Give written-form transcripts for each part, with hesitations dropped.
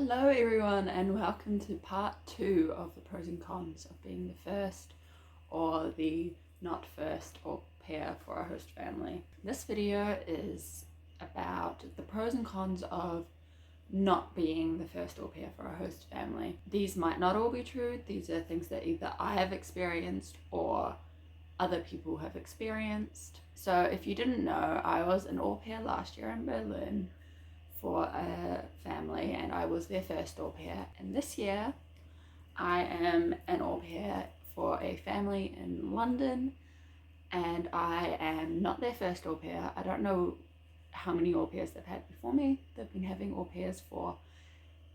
Hello everyone and welcome to part 2 of the pros and cons of being the first or the not first au pair for a host family. This video is about the pros and cons of not being the first au pair for a host family. These might not all be true. These are things that either I have experienced or other people have experienced. So if you didn't know, I was an au pair last year in Berlin for a family and I was their first au pair, and this year I am an au pair for a family in London and I am not their first au pair. I don't know how many au pairs they've had before me. They've been having au pairs for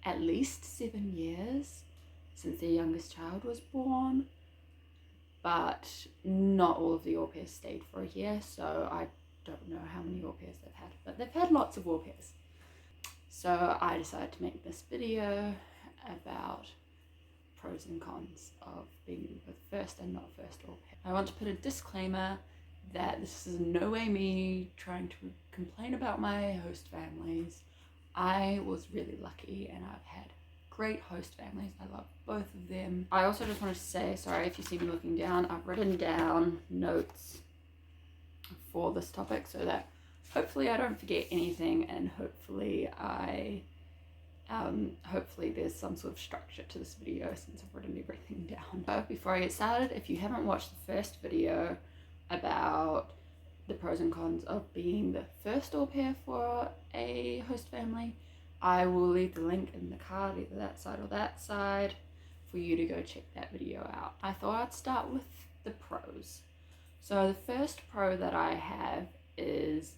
at least 7 years since their youngest child was born, but not all of the au pairs stayed for a year, so I don't know how many au pairs they've had, but they've had lots of au pairs. So I decided to make this video about pros and cons of being the first and not first au pair. I want to put a disclaimer that this is in no way me trying to complain about my host families. I was really lucky and I've had great host families. I love both of them. I also just wanted to say, sorry if you see me looking down, I've written down notes for this topic so that hopefully I don't forget anything, and hopefully there's some sort of structure to this video since I've written everything down. But before I get started, if you haven't watched the first video about the pros and cons of being the first au pair for a host family, I will leave the link in the card, either that side or that side, for you to go check that video out. I thought I'd start with the pros. So the first pro that I have is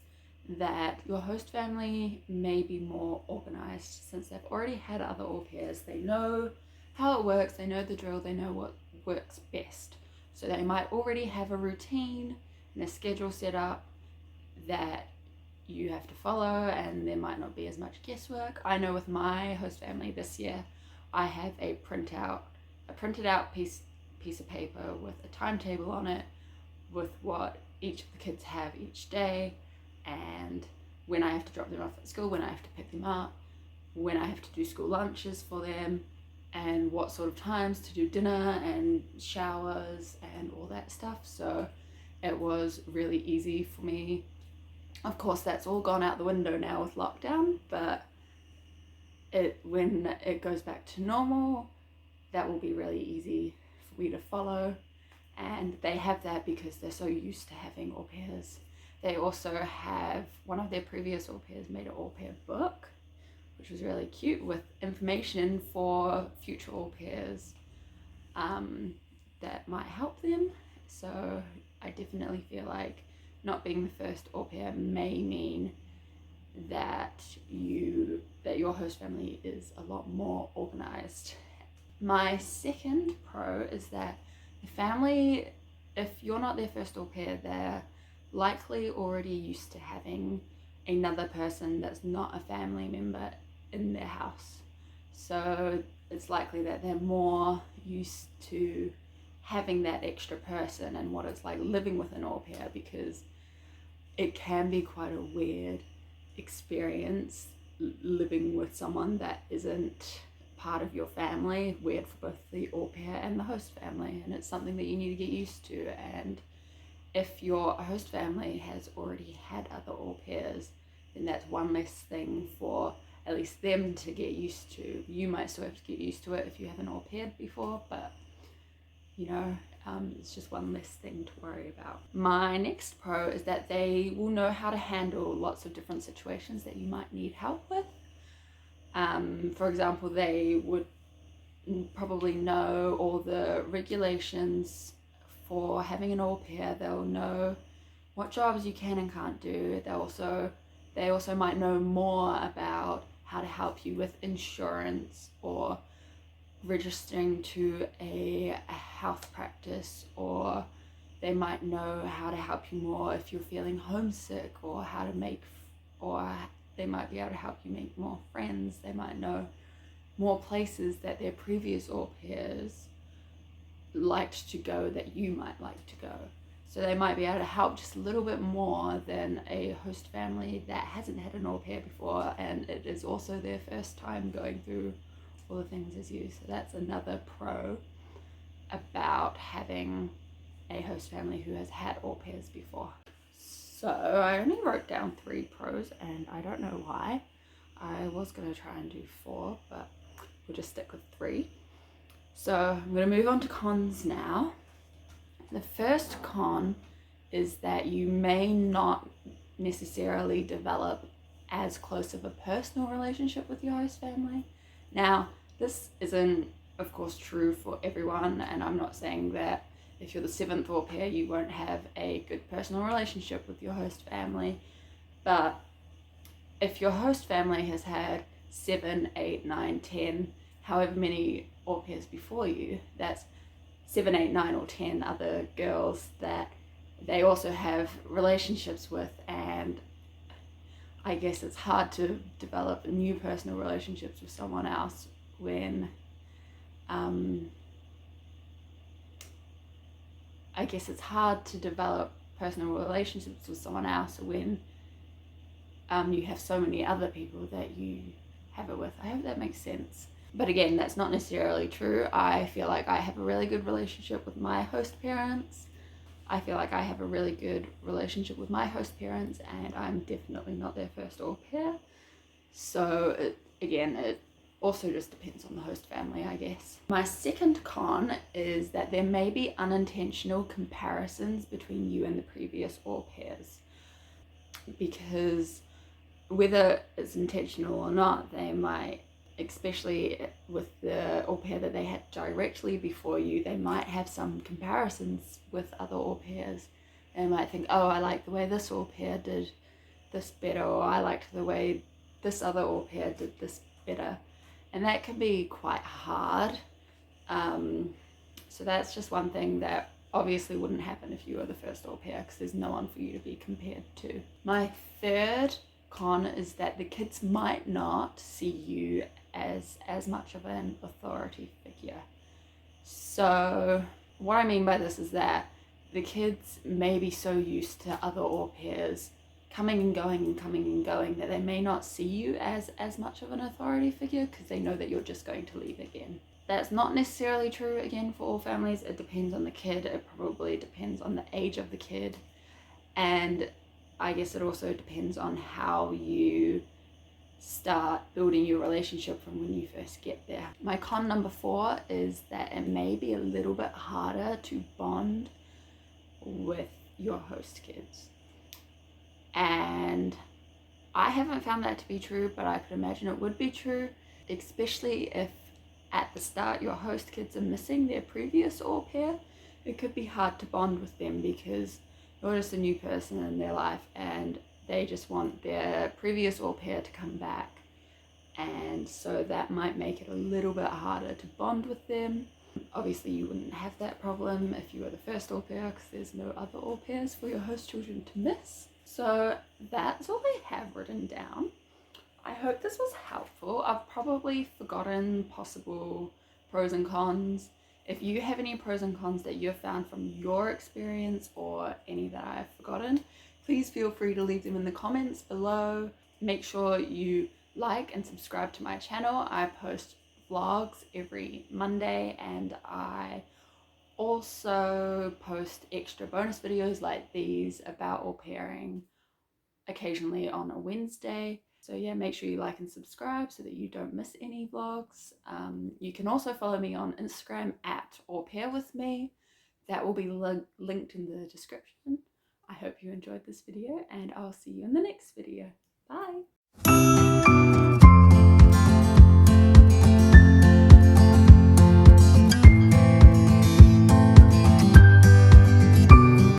that your host family may be more organized since they've already had other au pairs. They know how it works, they know the drill, they know what works best. So they might already have a routine and a schedule set up that you have to follow, and there might not be as much guesswork. I know with my host family this year, I have a printed out piece of paper with a timetable on it with what each of the kids have each day, and when I have to drop them off at school, when I have to pick them up, when I have to do school lunches for them, and what sort of times to do dinner and showers and all that stuff. So it was really easy for me. Of course, that's all gone out the window now with lockdown, but when it goes back to normal, that will be really easy for me to follow. And they have that because they're so used to having au pairs. They also have, one of their previous au pairs made an au pair book, which was really cute, with information for future au pairs that might help them. So I definitely feel like not being the first au pair may mean that your host family is a lot more organized. My second pro is that the family, if you're not their first au pair, they're likely already used to having another person that's not a family member in their house. So it's likely that they're more used to having that extra person and what it's like living with an au pair, because it can be quite a weird experience living with someone that isn't part of your family. Weird for both the au pair and the host family, and it's something that you need to get used to. And if your host family has already had other au pairs, then that's one less thing for at least them to get used to. You might still have to get used to it if you haven't au paired before, but it's just one less thing to worry about. My next pro is that they will know how to handle lots of different situations that you might need help with. For example, they would probably know all the regulations for having an au pair. They'll know what jobs you can and can't do. They also might know more about how to help you with insurance or registering to a health practice, or they might know how to help you more if you're feeling homesick, or they might be able to help you make more friends. They might know more places that their previous au pairs liked to go that you might like to go. So they might be able to help just a little bit more than a host family that hasn't had an au pair before, and it is also their first time going through all the things as you. So that's another pro about having a host family who has had au pairs before. So I only wrote down 3 pros, and I don't know why. I was going to try and do 4, but we'll just stick with 3. So I'm going to move on to cons now. The first con is that you may not necessarily develop as close of a personal relationship with your host family. Now, this isn't, of course, true for everyone, and I'm not saying that if you're the 7th au pair, you won't have a good personal relationship with your host family. But if your host family has had 7, 8, 9, 10, however many au pairs before you, that's 7, 8, 9, or 10 other girls that they also have relationships with, and I guess it's hard to develop new personal relationships with someone else when I guess it's hard to develop personal relationships with someone else when you have so many other people that you have it with. I hope that makes sense. But again, that's not necessarily true. I feel like I have a really good relationship with my host parents. I feel like I have a really good relationship with my host parents, and I'm definitely not their first au pair. So it also just depends on the host family, I guess. My second con is that there may be unintentional comparisons between you and the previous au pairs, because whether it's intentional or not, they might, especially with the au pair that they had directly before you, they might have some comparisons with other au pairs. They might think, oh, I like the way this au pair did this better, or I liked the way this other au pair did this better. And that can be quite hard. So that's just one thing that obviously wouldn't happen if you were the first au pair, because there's no one for you to be compared to. My third con is that the kids might not see you as much of an authority figure. So what I mean by this is that the kids may be so used to other au pairs coming and going and coming and going that they may not see you as much of an authority figure, because they know that you're just going to leave again. That's not necessarily true, again, for all families. It depends on the kid. It probably depends on the age of the kid. And I guess it also depends on how you start building your relationship from when you first get there. My con number 4 is that it may be a little bit harder to bond with your host kids. And I haven't found that to be true, but I could imagine it would be true, especially if at the start your host kids are missing their previous au pair. It could be hard to bond with them because you're just a new person in their life and they just want their previous au pair to come back. And so that might make it a little bit harder to bond with them. Obviously you wouldn't have that problem if you were the first au pair, because there's no other au pairs for your host children to miss. So that's all I have written down. I hope this was helpful. I've probably forgotten possible pros and cons. If you have any pros and cons that you've found from your experience, or any that I've forgotten, please feel free to leave them in the comments below. Make sure you like and subscribe to my channel. I post vlogs every Monday, and I also post extra bonus videos like these about au pairing occasionally on a Wednesday. So yeah, make sure you like and subscribe so that you don't miss any vlogs. You can also follow me on Instagram at aupairwithme. That will be linked in the description. I hope you enjoyed this video, and I'll see you in the next video. Bye!